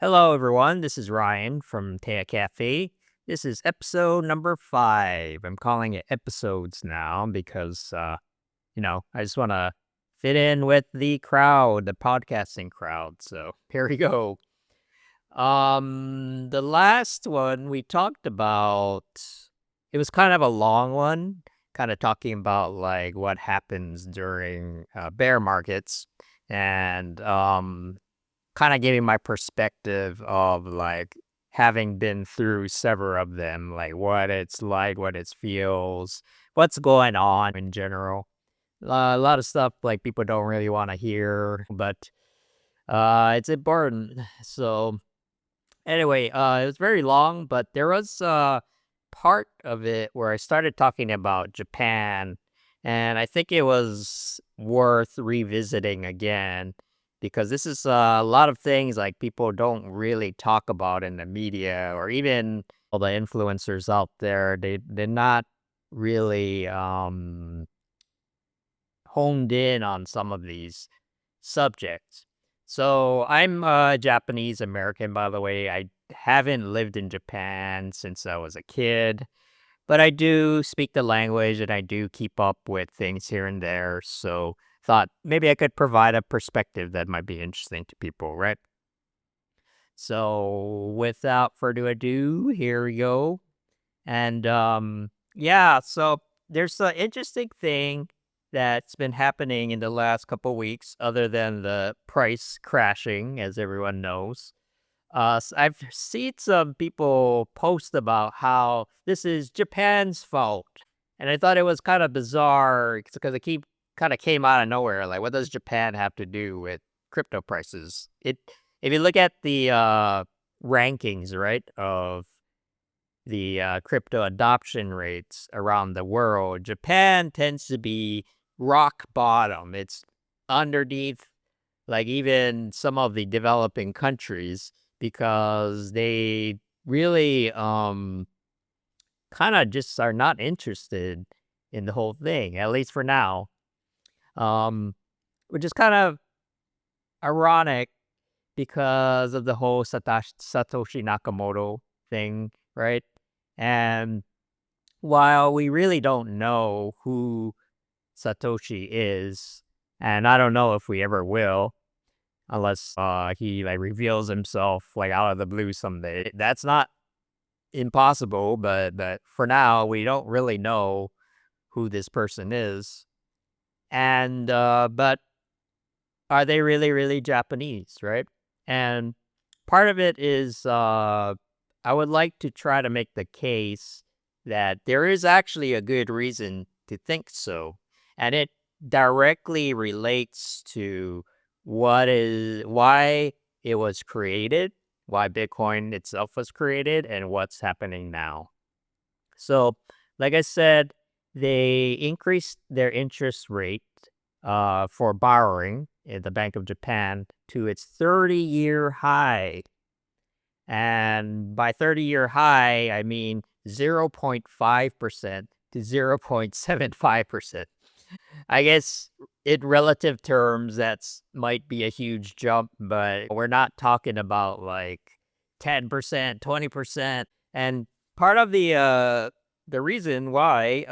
Hello, everyone. This is Ryan from Taya Cafe. This is episode number 5. I'm calling it episodes now because, I just want to fit in with the crowd, the podcasting crowd. So here we go. The last one we talked about, it was kind of a long one, kind of talking about like what happens during bear markets and kind of giving my perspective of like having been through several of them, like what it's like, what it feels, what's going on in general. A lot of stuff like people don't really want to hear, but it's important. So anyway, it was very long, but there was part of it where I started talking about Japan, and I think it was worth revisiting again because this is a lot of things like people don't really talk about in the media or even all the influencers out there. They're not really honed in on some of these subjects. So I'm Japanese American, by the way. I haven't lived in Japan since I was a kid, but I do speak the language and I do keep up with things here and there. So thought maybe I could provide a perspective that might be interesting to people, right? So without further ado, here we go. And yeah, so there's an interesting thing that's been happening in the last couple weeks, other than the price crashing, as everyone knows. I've seen some people post about how this is Japan's fault, and I thought it was kind of bizarre because it keep kind of came out of nowhere. Like, what does Japan have to do with crypto prices? If you look at the rankings, right, of the crypto adoption rates around the world, Japan tends to be rock bottom. It's underneath, like, even some of the developing countries because they really kind of just are not interested in the whole thing, at least for now. Um, which is kind of ironic because of the whole Satoshi Nakamoto thing, right? And while we really don't know who Satoshi is, and I don't know if we ever will, unless he like reveals himself like out of the blue someday. That's not impossible, but for now we don't really know who this person is. And but are they really Japanese, right? And part of it is I would like to try to make the case that there is actually a good reason to think so. And it directly relates to why it was created, why Bitcoin itself was created, and what's happening now. So, like I said, they increased their interest rate for borrowing in the Bank of Japan to its 30-year high. And by 30-year high, I mean 0.5% to 0.75%. I guess in relative terms, that's might be a huge jump, but we're not talking about like 10%, 20%. And part of the reason why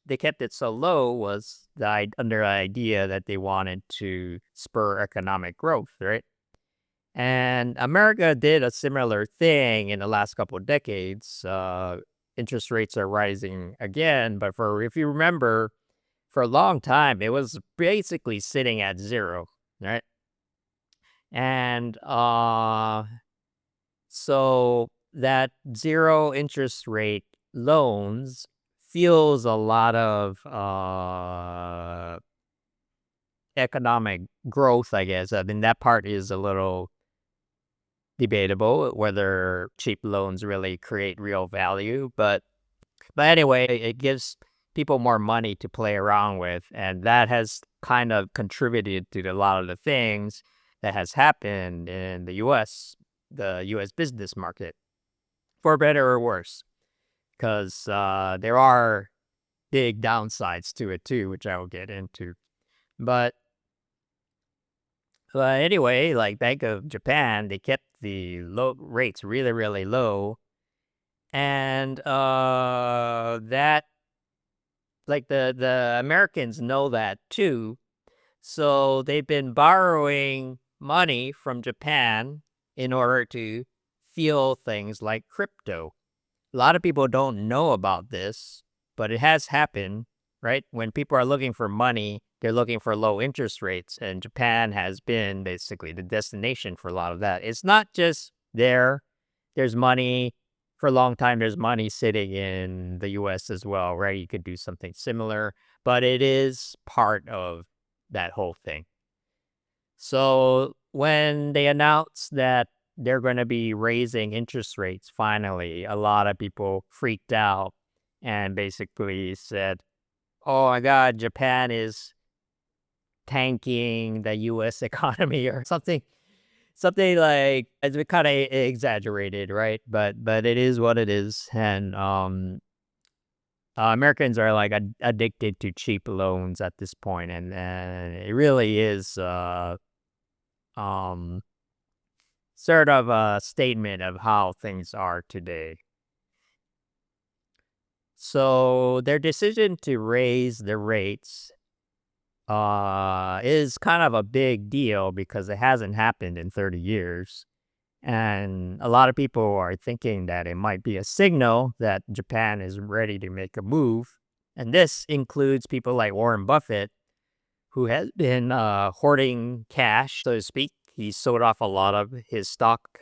they kept it so low was under the idea that they wanted to spur economic growth, right? And America did a similar thing in the last couple of decades. Interest rates are rising again, but for if you remember, for a long time it was basically sitting at zero, right? And so that zero interest rate loans fuels a lot of economic growth, I guess. I mean, that part is a little debatable whether cheap loans really create real value, but anyway, it gives people more money to play around with, and that has kind of contributed to a lot of the things that has happened in the US business market, for better or worse, because there are big downsides to it too, which I will get into. But Anyway, like Bank of Japan, they kept the low rates really, really low, and that like the Americans know that too. So they've been borrowing money from Japan in order to fuel things like crypto. A lot of people don't know about this, but it has happened, right? When people are looking for money, they're looking for low interest rates, and Japan has been basically the destination for a lot of that. It's not just there. There's money for a long time. There's money sitting in the US as well, right? You could do something similar, but it is part of that whole thing. So when they announced that they're going to be raising interest rates finally, a lot of people freaked out and basically said, "Oh my God, Japan is tanking the U.S. economy," or something like it's kind of exaggerated, right? But it is what it is, and Americans are like addicted to cheap loans at this point, and it really is um sort of a statement of how things are today. So their decision to raise the rates is kind of a big deal because it hasn't happened in 30 years. And a lot of people are thinking that it might be a signal that Japan is ready to make a move. And this includes people like Warren Buffett, who has been hoarding cash, so to speak. He sold off a lot of his stock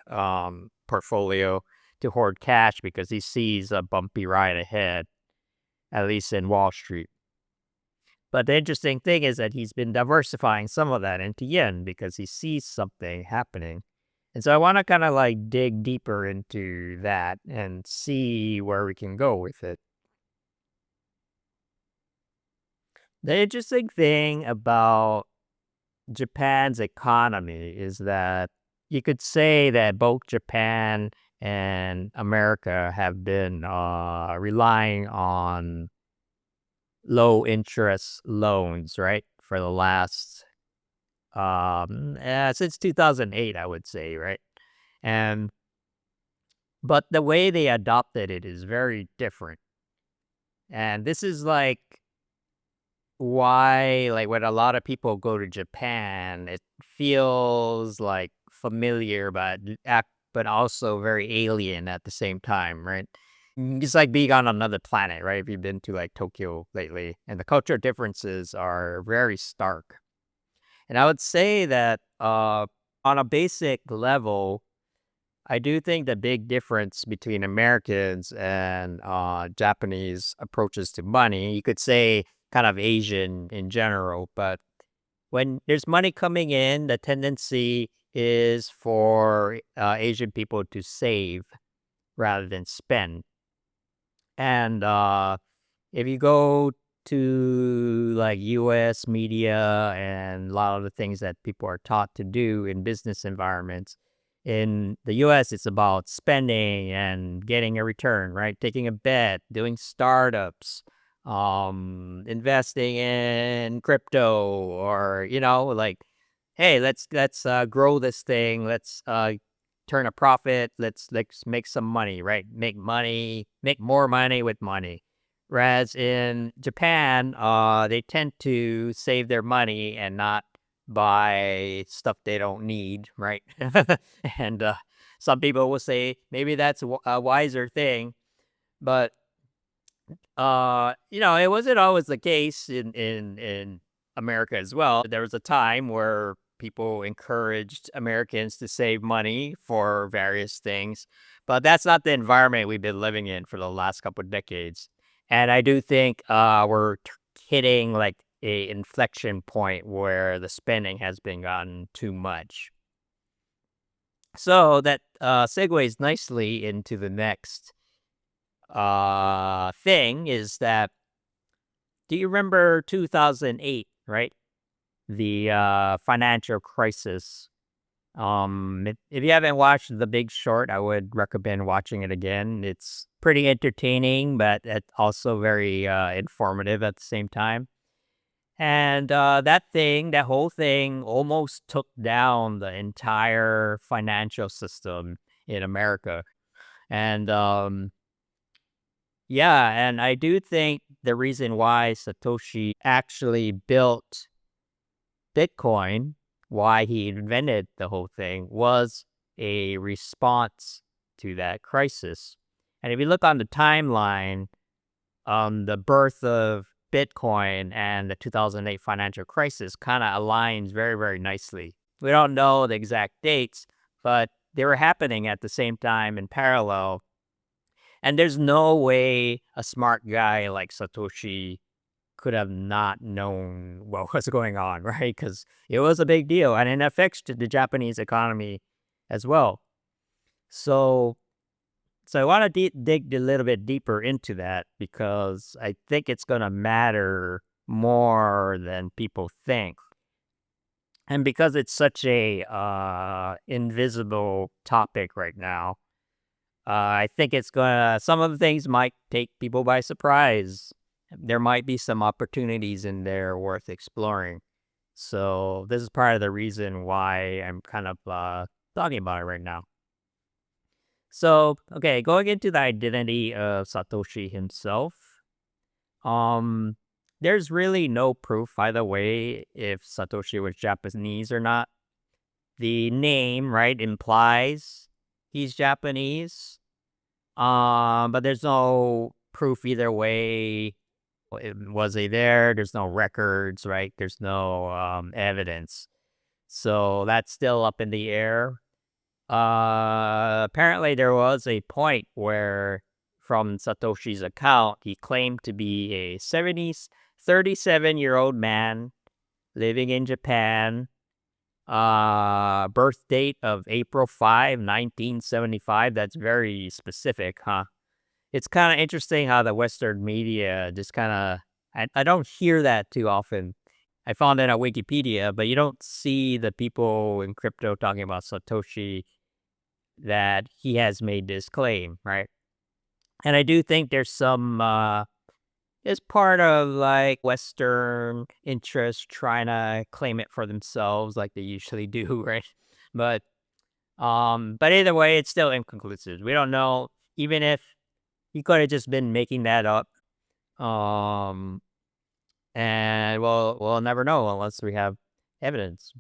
portfolio to hoard cash because he sees a bumpy ride ahead, at least in Wall Street. But the interesting thing is that he's been diversifying some of that into yen because he sees something happening. And so I want to kind of like dig deeper into that and see where we can go with it. The interesting thing about Japan's economy is that you could say that both Japan and America have been relying on low interest loans, right, for the last since 2008, I would say, right? And but the way they adopted it is very different. And this is like why, like, when a lot of people go to Japan, it feels like familiar, but also very alien at the same time, right? It's like being on another planet, right? If you've been to like Tokyo lately, and the culture differences are very stark. And I would say that on a basic level, I do think the big difference between Americans and Japanese approaches to money, you could say kind of Asian in general, but when there's money coming in, the tendency is for Asian people to save rather than spend. And if you go to like US media and a lot of the things that people are taught to do in business environments, in the US, it's about spending and getting a return, right? Taking a bet, doing startups, investing in crypto, or, like, hey, let's grow this thing. Let's turn a profit. Let's make some money, right? Make more money with money. Whereas in Japan, they tend to save their money and not buy stuff they don't need, right? And some people will say maybe that's a wiser thing, but it wasn't always the case in America as well. There was a time where people encouraged Americans to save money for various things, but that's not the environment we've been living in for the last couple of decades. And I do think we're hitting like a inflection point where the spending has been gotten too much. So that segues nicely into the next thing is that, do you remember 2008, right? The financial crisis. If you haven't watched The Big Short, I would recommend watching it again. It's pretty entertaining, but it's also very informative at the same time. And that whole thing almost took down the entire financial system in America. And yeah, and I do think the reason why Satoshi actually built Bitcoin, why he invented the whole thing, was a response to that crisis. And if you look on the timeline, the birth of Bitcoin and the 2008 financial crisis kind of aligns very, very nicely. We don't know the exact dates, but they were happening at the same time in parallel. And there's no way a smart guy like Satoshi could have not known what was going on, right? Because it was a big deal and it affects the Japanese economy as well. So so I want to dig a little bit deeper into that because I think it's going to matter more than people think. And because it's such a invisible topic right now, I think it's gonna. Some of the things might take people by surprise. There might be some opportunities in there worth exploring. So this is part of the reason why I'm kind of talking about it right now. So, okay, going into the identity of Satoshi himself, um, there's really no proof either way if Satoshi was Japanese or not. The name, right, implies he's Japanese, but there's no proof either way. Was he there? There's no records, right? There's no evidence. So that's still up in the air. Apparently there was a point where from Satoshi's account, he claimed to be a 37-year-old man living in Japan. Birth date of April 5, 1975. That's very specific, huh? It's kind of interesting how the Western media just kind of, I don't hear that too often. I found it on Wikipedia, but you don't see the people in crypto talking about Satoshi that he has made this claim, right? And I do think there's some it's part of like Western interest trying to claim it for themselves like they usually do, right? But either way, it's still inconclusive. We don't know, even if he could have just been making that up. Um and we'll never know unless we have evidence.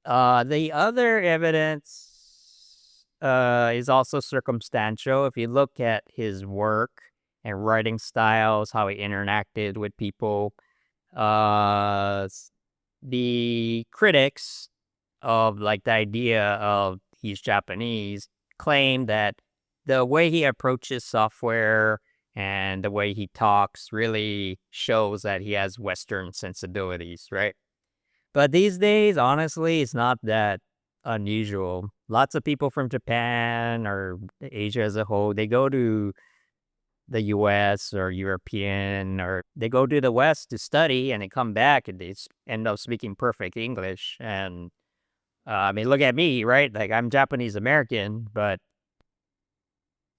The other evidence is also circumstantial. If you look at his work and writing styles, how he interacted with people, the critics of like the idea of he's Japanese claim that the way he approaches software and the way he talks really shows that he has Western sensibilities, right? But these days, honestly, it's not that unusual. Lots of people from Japan or Asia as a whole, they go to the US or European, or they go to the West to study and they come back and end up speaking perfect English. And I mean, look at me, right? Like I'm Japanese American, but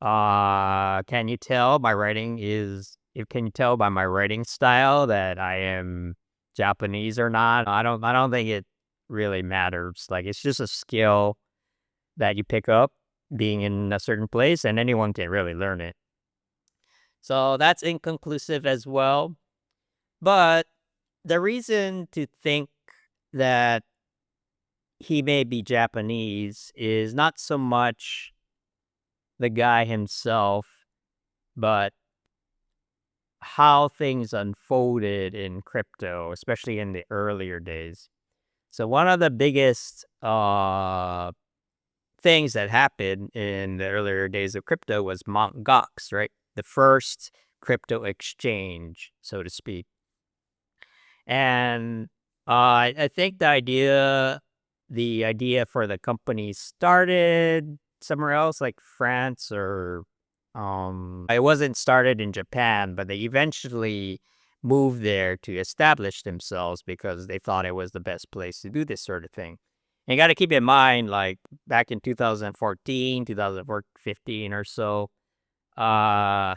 can you tell my writing is, can you tell by my writing style that I am Japanese or not? I don't think it really matters. Like it's just a skill that you pick up being in a certain place and anyone can really learn it. So that's inconclusive as well. But the reason to think that he may be Japanese is not so much the guy himself, but how things unfolded in crypto, especially in the earlier days. So one of the biggest things that happened in the earlier days of crypto was Mt. Gox, right? The first crypto exchange, so to speak. And I think the idea for the company started somewhere else, like France, or it wasn't started in Japan, but they eventually moved there to establish themselves because they thought it was the best place to do this sort of thing. And you got to keep in mind, like back in 2014, 2015 or so, uh,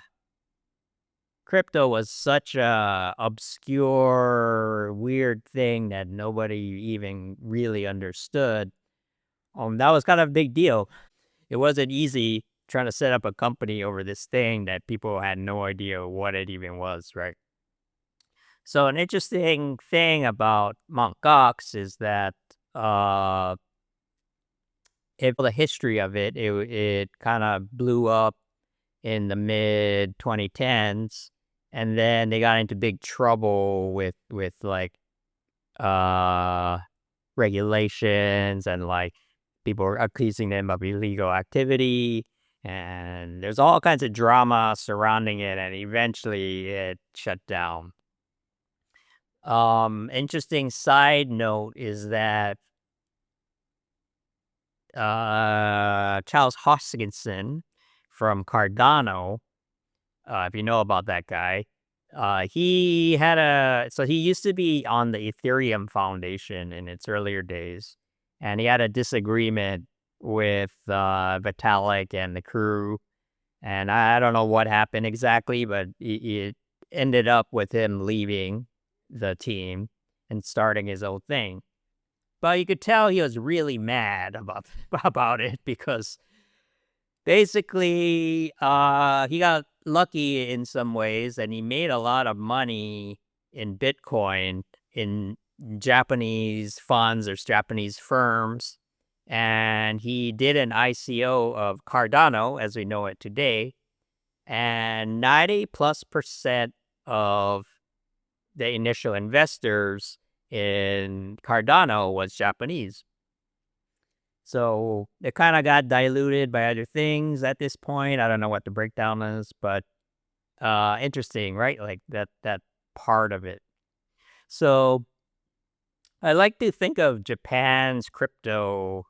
crypto was such a obscure, weird thing that nobody even really understood. That was kind of a big deal. It wasn't easy trying to set up a company over this thing that people had no idea what it even was, right? So an interesting thing about Mt. Gox is that the history of it kind of blew up in the mid 2010s, and then they got into big trouble with like uh regulations, and like people were accusing them of illegal activity, and there's all kinds of drama surrounding it, and eventually it shut down. Interesting side note is that Charles Hoskinson from Cardano, if you know about that guy, he used to be on the Ethereum Foundation in its earlier days, and he had a disagreement with Vitalik and the crew, and I don't know what happened exactly, but it ended up with him leaving the team and starting his own thing. But you could tell he was really mad about about it because basically, he got lucky in some ways, and he made a lot of money in Bitcoin in Japanese funds or Japanese firms, and he did an ICO of Cardano as we know it today, and 90+% of the initial investors in Cardano was Japanese. So it kind of got diluted by other things at this point. I don't know what the breakdown is, but interesting, right? Like that part of it. So I like to think of Japan's crypto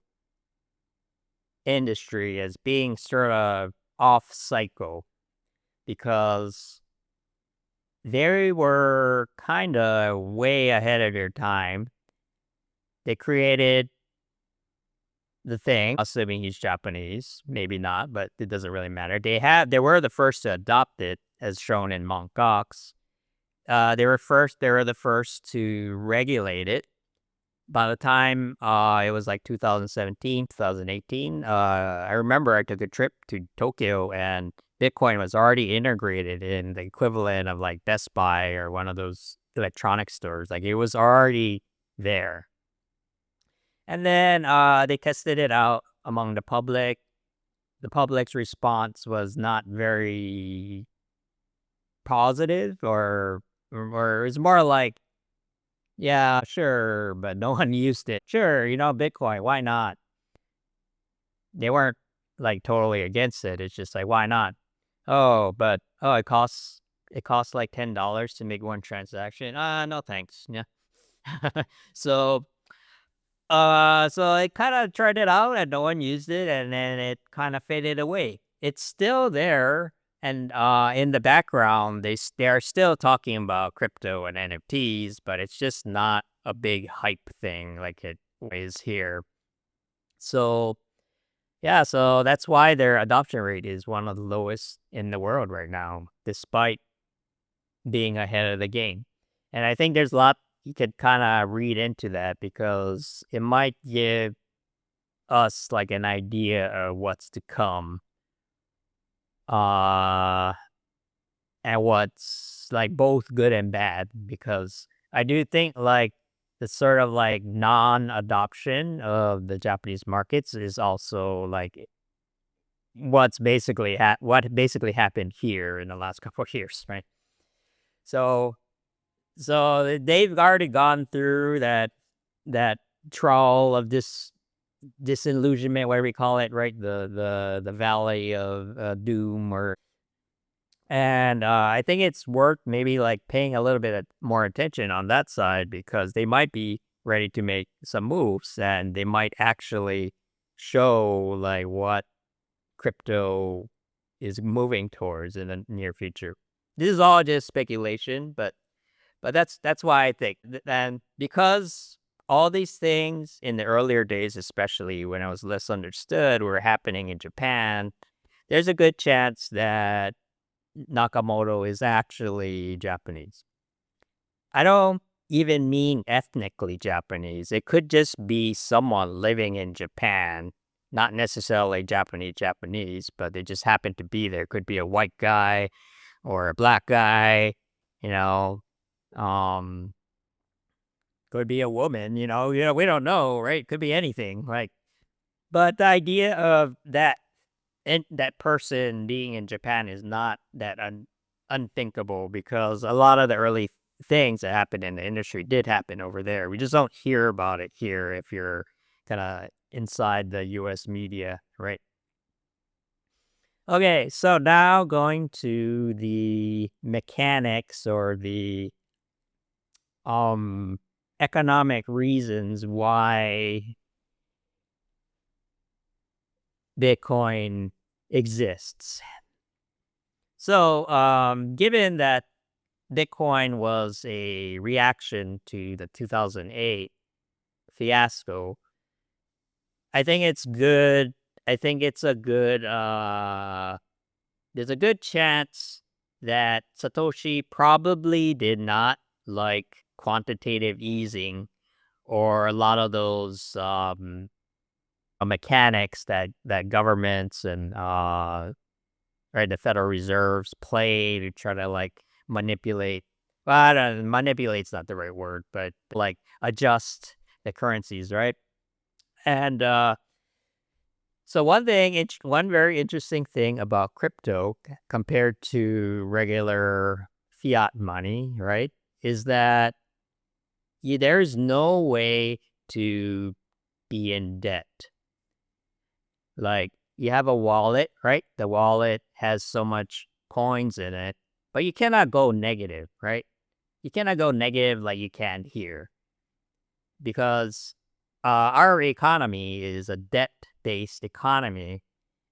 industry as being sort of off cycle because they were kind of way ahead of their time. They created the thing, assuming he's Japanese, maybe not, but it doesn't really matter. They were the first to adopt it, as shown in Mt. Gox. They were the first to regulate it. By the time it was like 2017, 2018, I remember I took a trip to Tokyo, and Bitcoin was already integrated in the equivalent of like Best Buy or one of those electronic stores. Like it was already there. And then they tested it out among the public. The public's response was not very positive, or it's more like, yeah, sure, but no one used it. Sure, Bitcoin, why not? They weren't like totally against it. It's just like, why not? Oh, it costs like $10 to make one transaction. No thanks. Yeah. So so I kind of tried it out and no one used it, and then it kind of faded away. It's still there, and in the background they're still talking about crypto and NFTs, but it's just not a big hype thing like it is here. So yeah, so that's why their adoption rate is one of the lowest in the world right now, despite being ahead of the game. And I think there's a lot you could kind of read into that because it might give us like an idea of what's to come, uh and what's like both good and bad, because I do think like the sort of like non-adoption of the Japanese markets is also like what basically happened here in the last couple of years, right? So they've already gone through that trawl of disillusionment, whatever we call it, right? The valley of doom, and I think it's worth maybe like paying a little bit more attention on that side, because they might be ready to make some moves, and they might actually show like what crypto is moving towards in the near future. This is all just speculation, but that's why I think, and because all these things in the earlier days, especially when I was less understood, were happening in Japan, there's a good chance that Nakamoto is actually Japanese. I don't even mean ethnically Japanese. It could just be someone living in Japan, not necessarily Japanese, but they just happen to be there. Could be a white guy or a black guy, you know. Um, could be a woman, we don't know, right? Could be anything. But the idea of that person being in Japan is not that unthinkable, because a lot of the early things that happened in the industry did happen over there. We just don't hear about it here if you're kind of inside the U.S. media, right? Okay, so now going to the mechanics or the um economic reasons why Bitcoin exists. So, given that Bitcoin was a reaction to the 2008 fiasco, I think it's good. I think it's a good, there's a good chance that Satoshi probably did not like quantitative easing or a lot of those mechanics that governments and right, the Federal Reserves play to try to like manipulate. Well, I don't, manipulate's not the right word, but like adjust the currencies, right? And so one very interesting thing about crypto compared to regular fiat money, right, is that there's no way to be in debt. Like, you have a wallet, right? The wallet has so much coins in it, but you cannot go negative, right? You cannot go negative like you can here, because our economy is a debt-based economy,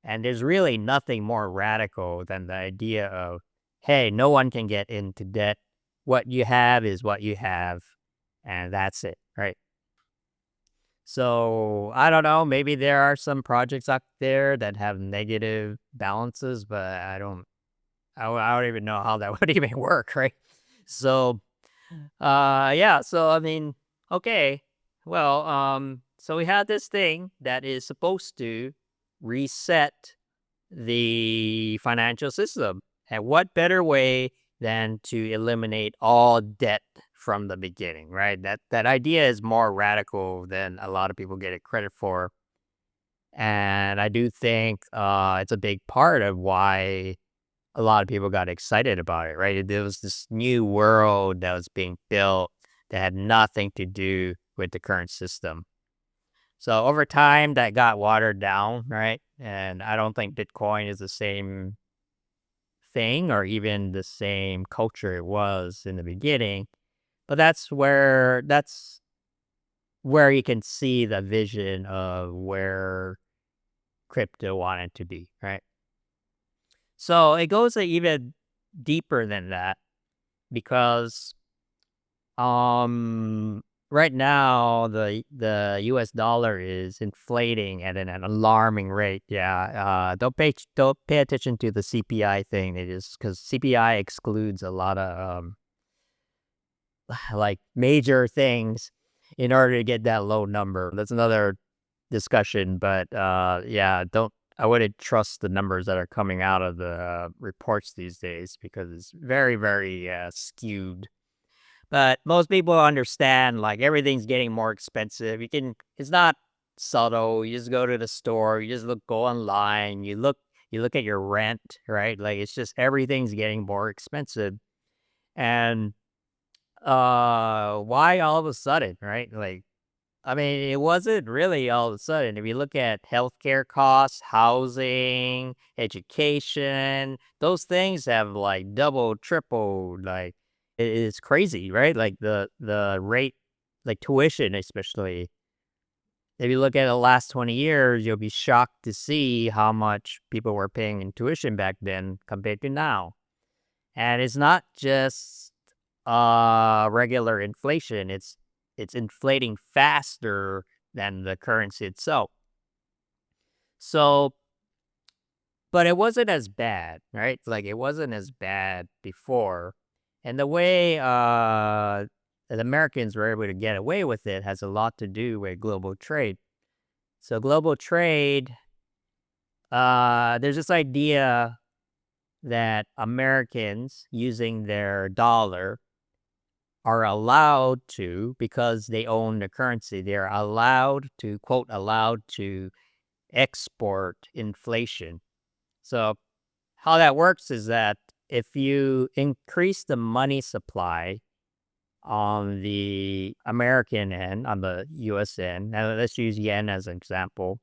and there's really nothing more radical than the idea of, hey, no one can get into debt. What you have is what you have, and that's it, right? So I don't know. Maybe there are some projects out there that have negative balances, but I don't even know how that would even work, right? So, yeah. So I mean, okay. Well, so we have this thing that is supposed to reset the financial system, and what better way than to eliminate all debt from the beginning, right? That idea is more radical than a lot of people get it credit for, and I do think it's a big part of why a lot of people got excited about it, right? There was this new world that was being built that had nothing to do with the current system. So over time, that got watered down, right? And I don't think Bitcoin is the same thing or even the same culture it was in the beginning. But that's where you can see the vision of where crypto wanted to be, right? So it goes even deeper than that, because um right now the US dollar is inflating at an alarming rate. Yeah. Don't pay attention to the CPI thing. It is because CPI excludes a lot of like major things in order to get that low number. That's another discussion, but yeah, don't I wouldn't trust the numbers that are coming out of the reports these days, because it's very, very skewed. But most people understand, like, everything's getting more expensive. It's not subtle. You just go to the store, you just go online, you look at your rent, right? Like, it's just everything's getting more expensive. And why all of a sudden, right? Like, I mean, it wasn't really all of a sudden. If you look at healthcare costs, housing, education, those things have like doubled, tripled. Like, it's crazy, right? Like the rate, like tuition, especially. If you look at the last 20 years, you'll be shocked to see how much people were paying in tuition back then compared to now. And it's not just regular inflation. It's inflating faster than the currency itself. So but it wasn't as bad, right? Like, it wasn't as bad before, and the way, the Americans were able to get away with it has a lot to do with global trade. So global trade, there's this idea that Americans using their dollar are allowed to, because they own the currency, they're allowed to, quote, allowed to export inflation. So how that works is that if you increase the money supply on the American end, on the US end, now let's use yen as an example.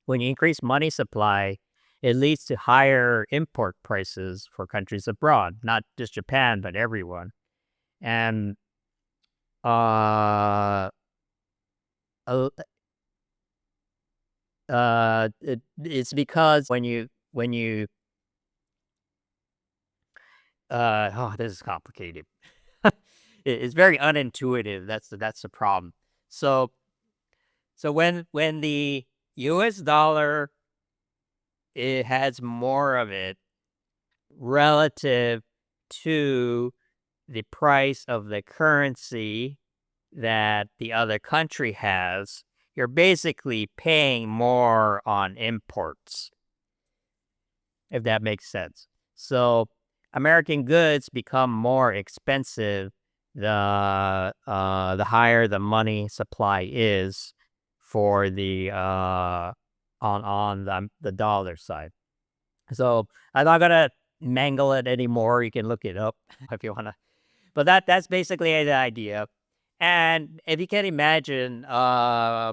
When you increase money supply, it leads to higher import prices for countries abroad, not just Japan, but everyone. And uh, uh, it's because when you oh, this is complicated. It's very unintuitive. That's the problem. So when the U.S. dollar, it has more of it relative to the price of the currency that the other country has, you're basically paying more on imports, if that makes sense. So American goods become more expensive the higher the money supply is for the on the dollar side. So I'm not gonna mangle it anymore. You can look it up if you wanna. But that's basically the idea. And if you can imagine,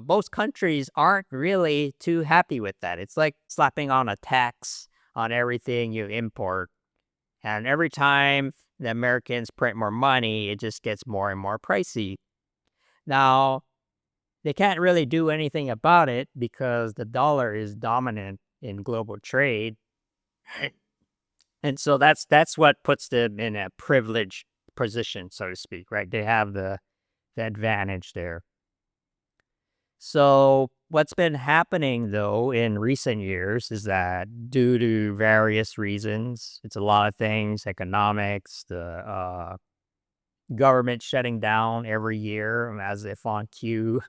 most countries aren't really too happy with that. It's like slapping on a tax on everything you import. And every time the Americans print more money, it just gets more and more pricey. Now, they can't really do anything about it because the dollar is dominant in global trade. And so that's what puts them in a privileged position, so to speak, right? They have the advantage there. So what's been happening though in recent years is that due to various reasons, it's a lot of things, economics, the government shutting down every year as if on cue,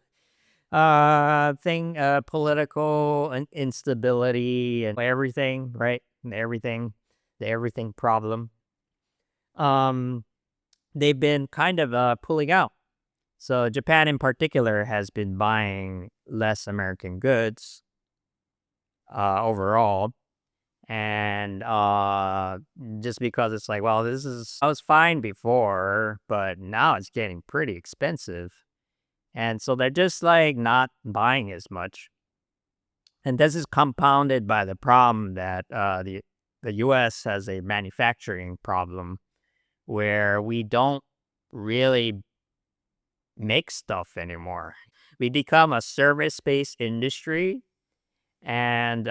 political instability and everything, right? And everything, the everything problem. Um, they've been kind of pulling out. So Japan in particular has been buying less American goods overall. And just because it's like, well, this is, I was fine before, but now it's getting pretty expensive. And so they're just like not buying as much. And this is compounded by the problem that the US has a manufacturing problem where we don't really make stuff anymore. We become a service-based industry, and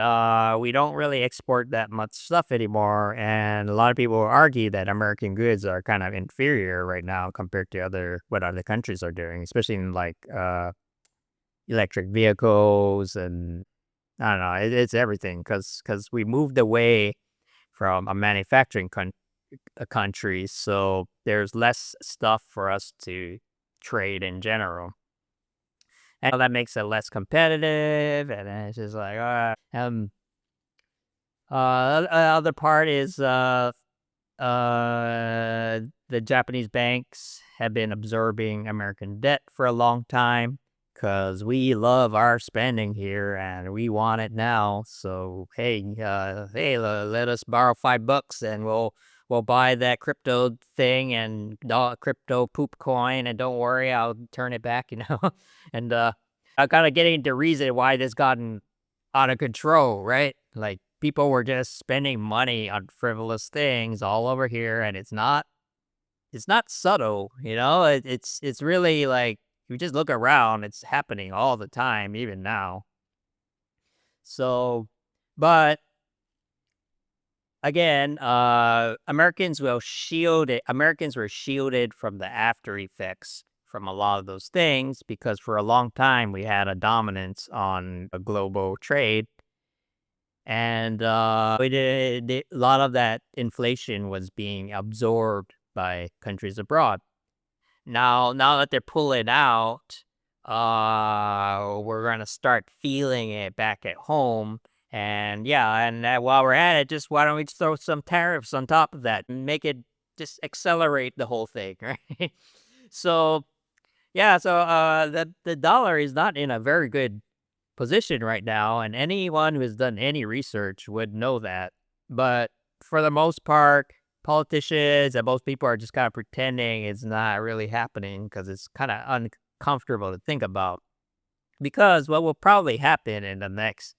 we don't really export that much stuff anymore. And a lot of people argue that American goods are kind of inferior right now compared to what other countries are doing, especially in like electric vehicles and I don't know. It's everything because we moved away from a manufacturing country, so there's less stuff for us to trade in general. And that makes it less competitive, and then it's just like, other part is, the Japanese banks have been absorbing American debt for a long time because we love our spending here and we want it now. So let us borrow $5 and we'll buy that crypto thing and crypto poop coin, and don't worry, I'll turn it back, and kind of getting the reason why this gotten out of control, right? Like people were just spending money on frivolous things all over here, and it's not subtle, it's really like if you just look around, it's happening all the time, even now. So, but again, Americans were shielded from the after effects from a lot of those things because for a long time we had a dominance on a global trade. and a lot of that inflation was being absorbed by countries abroad. Now that they're pulling out, we're gonna start feeling it back at home. And yeah, and while we're at it, just why don't we just throw some tariffs on top of that and make it just accelerate the whole thing, right? So yeah, so the dollar is not in a very good position right now, and anyone who has done any research would know that. But for the most part, politicians and most people are just kind of pretending it's not really happening because it's kind of uncomfortable to think about. Because what will probably happen in the next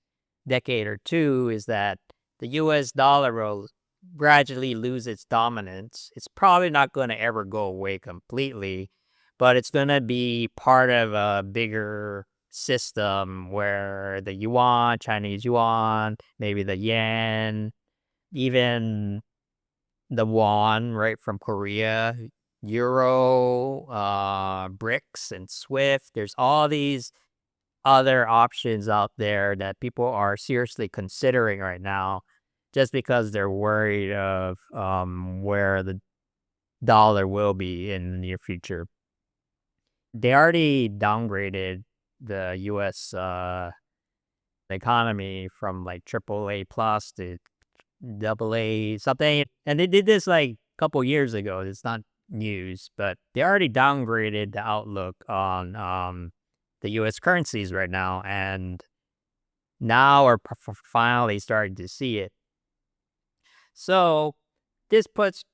decade or two is that the US dollar will gradually lose its dominance. It's probably not going to ever go away completely, but it's going to be part of a bigger system where the yuan, Chinese yuan, maybe the yen, even the won, right, from Korea, euro, BRICS, and SWIFT. There's all these other options out there that people are seriously considering right now just because they're worried of where the dollar will be in the near future. They already downgraded the US economy from like triple A plus to double A something. And they did this like a couple years ago. It's not news, but they already downgraded the outlook on the US currencies right now. And now we're finally starting to see it. So this puts,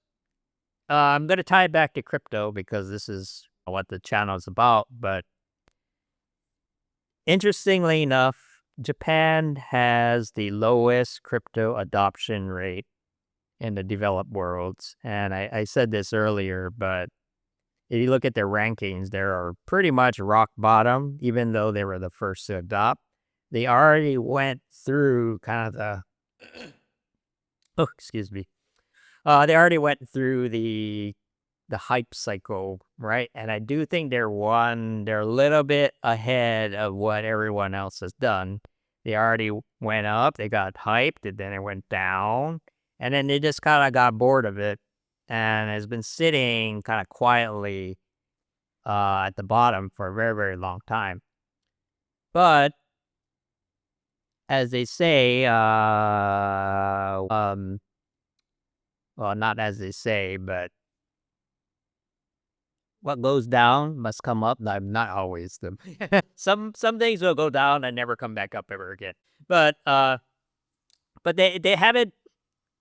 I'm going to tie it back to crypto because this is what the channel is about. But interestingly enough, Japan has the lowest crypto adoption rate in the developed worlds. And I said this earlier, but if you look at their rankings, they are pretty much rock bottom, even though they were the first to adopt. They already went through kind of the, oh, excuse me. They already went through the hype cycle, right? And I do think they're a little bit ahead of what everyone else has done. They already went up, they got hyped, and then it went down, and then they just kind of got bored of it and has been sitting kind of quietly at the bottom for a very, very long time. But as they say, well, not as they say, but what goes down must come up. Not always them. Some things will go down and never come back up ever again. But they haven't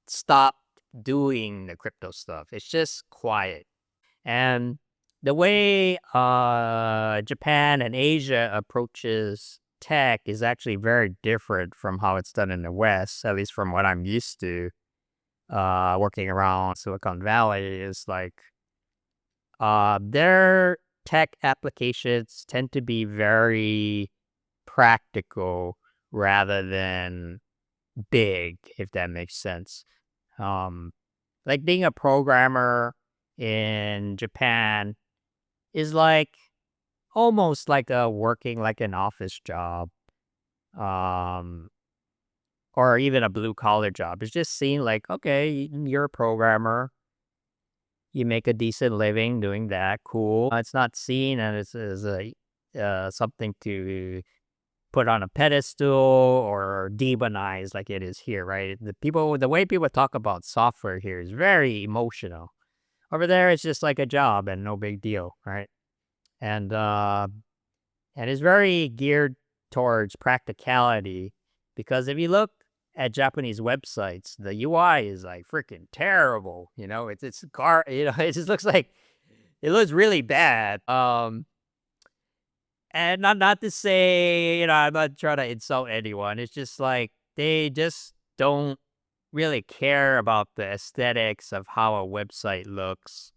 stopped doing the crypto stuff. It's just quiet. And the way Japan and Asia approaches tech is actually very different from how it's done in the West, at least from what I'm used to. Working around Silicon Valley is like their tech applications tend to be very practical rather than big, if that makes sense. Like being a programmer in Japan is like almost like a working like an office job, um, or even a blue collar job. It's just seen like, okay, you're a programmer, you make a decent living doing that, cool. It's not seen as a something to put on a pedestal or demonize like it is here, right? The way people talk about software here is very emotional. Over there, it's just like a job and no big deal, right? And and it's very geared towards practicality because if you look at Japanese websites, the UI is like freaking terrible. You know, it's car. You know, it just looks like it looks really bad. And not to say, you know, I'm not trying to insult anyone. It's just like they just don't really care about the aesthetics of how a website looks.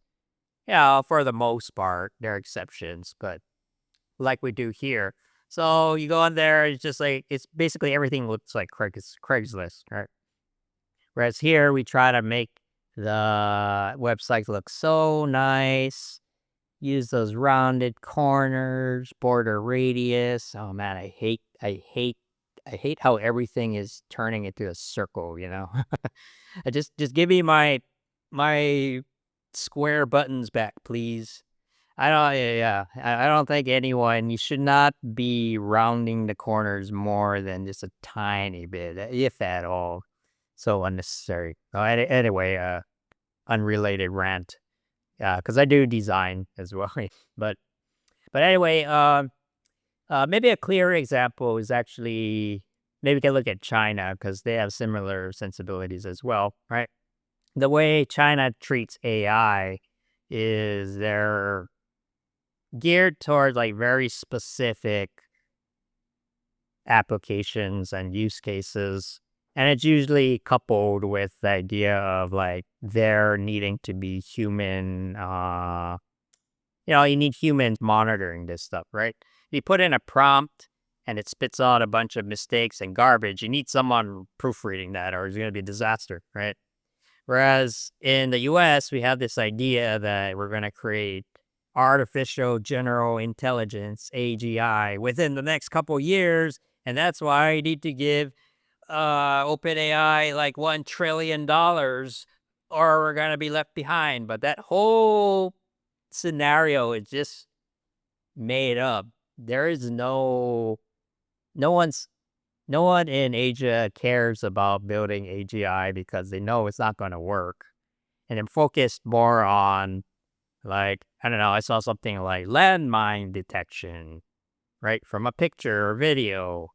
Yeah, for the most part, there are exceptions, but like we do here. So you go on there, it's just like it's basically everything looks like Craigslist, right? Whereas here we try to make the website look so nice. Use those rounded corners, border radius. Oh man, I hate I hate how everything is turning into a circle, you know? I just give me my square buttons back, please. I don't yeah, I don't think anyone you should not be rounding the corners more than just a tiny bit, if at all. So unnecessary. Anyway, unrelated rant. Yeah, because I do design as well. but anyway, maybe a clear example is actually maybe we can look at China because they have similar sensibilities as well, right? The way China treats AI is they're geared towards like very specific applications and use cases. And it's usually coupled with the idea of like there needing to be human, you need humans monitoring this stuff, right? You put in a prompt and it spits out a bunch of mistakes and garbage. You need someone proofreading that or it's going to be a disaster, right? Whereas in the US, we have this idea that we're going to create artificial general intelligence, AGI, within the next couple years. And that's why you need to give OpenAI like $1 trillion or we're going to be left behind. But that whole scenario is just made up. There is no one's no one in Asia cares about building AGI because they know it's not going to work. And I'm focused more on like, I don't know, I saw something like landmine detection, right? From a picture or video.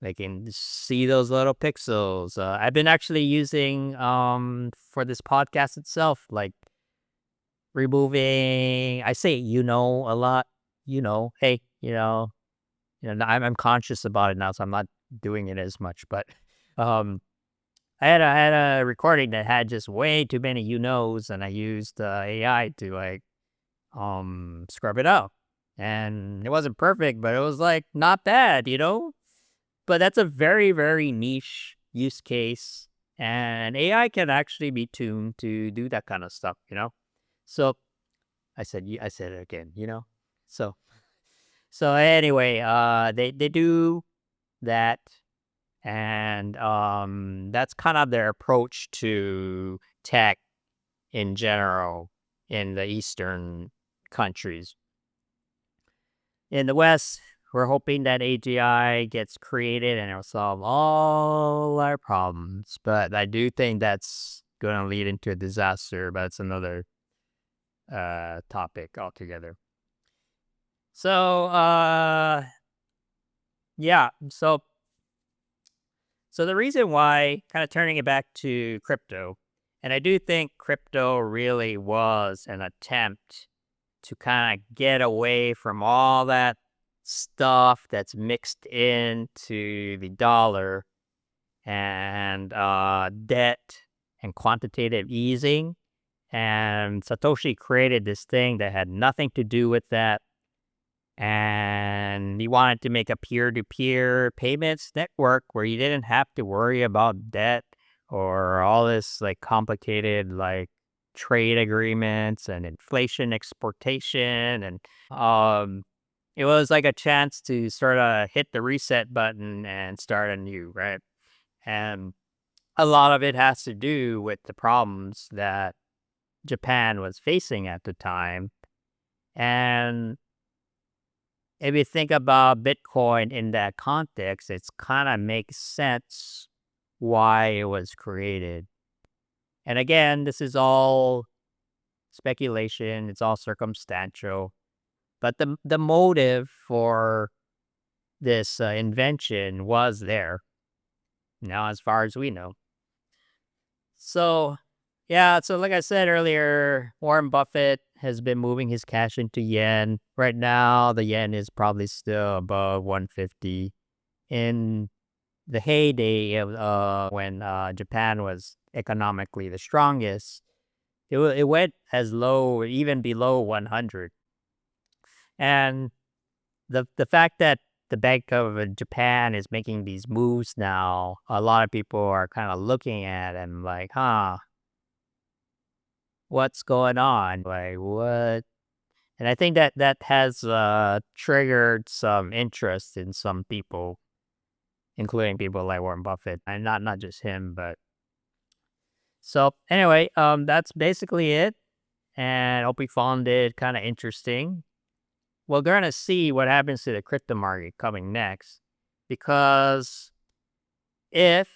They can see those little pixels. I've been actually using for this podcast itself, like removing I say a lot, hey, I'm conscious about it now, so I'm not doing it as much. But um I had a recording that had just way too many and I used AI to like scrub it out. And it wasn't perfect, but it was like not bad. But that's a very, very niche use case. And AI can actually be tuned to do that kind of stuff. So I said it again. So anyway, they do that, and that's kind of their approach to tech in general in the Eastern countries. In the West, we're hoping that AGI gets created and it'll solve all our problems. But I do think that's going to lead into a disaster, but it's another topic altogether. So, yeah. So the reason why, kind of turning it back to crypto, and I do think crypto really was an attempt to kind of get away from all that stuff that's mixed into the dollar and debt and quantitative easing. And Satoshi created this thing that had nothing to do with that. And he wanted to make a peer-to-peer payments network where you didn't have to worry about debt or all this like complicated like trade agreements and inflation exportation. And it was like a chance to sort of hit the reset button and start anew, right? And a lot of it has to do with the problems that Japan was facing at the time. And if you think about Bitcoin in that context, it's kind of makes sense why it was created. And again, this is all speculation, it's all circumstantial, but the motive for this invention was there, now as far as we know. So, yeah, so like I said earlier, Warren Buffett has been moving his cash into yen. Right now, the yen is probably still above 150. In the heyday of when Japan was economically the strongest, it went as low, even below 100. And the fact that the Bank of Japan is making these moves now, a lot of people are kind of looking at and like, what's going on? Like, what? And I think that has triggered some interest in some people, including people like Warren Buffett, and not just him, but so anyway, that's basically it, and I hope you found it kind of interesting. We're gonna see what happens to the crypto market coming next, because if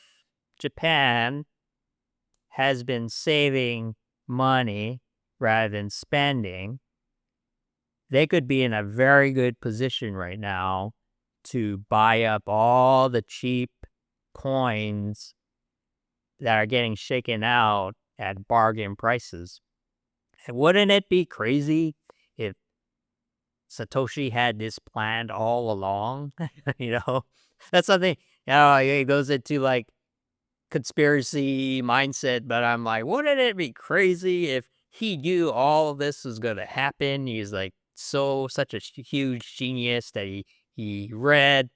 Japan has been saving money rather than spending, they could be in a very good position right now to buy up all the cheap coins that are getting shaken out at bargain prices. And wouldn't it be crazy if Satoshi had this planned all along? you know, that's something, it goes into like conspiracy mindset, but I'm like, wouldn't it be crazy if he knew all of this was going to happen? He's like such a huge genius that he read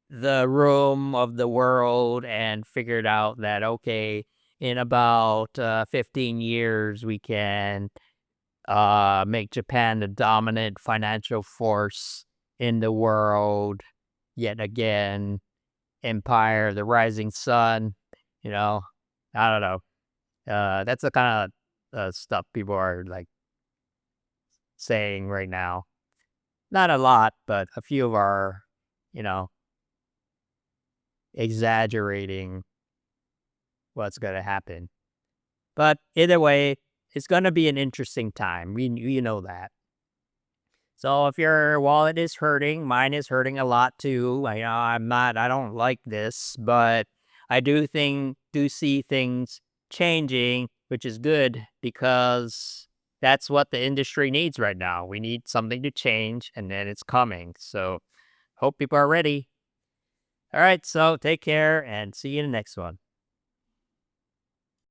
the room of the world and figured out that, okay, in about 15 years, we can make Japan the dominant financial force in the world yet again. Empire, the rising sun, you know, I don't know. That's the kind of stuff people are like saying right now. Not a lot, but a few of are, you know, exaggerating what's going to happen. But either way, it's going to be an interesting time. You know that. So if your wallet is hurting, mine is hurting a lot too. I don't like this, but I do see things changing, which is good because that's what the industry needs right now. We need something to change, and then it's coming. So hope people are ready. All right, so take care and see you in the next one.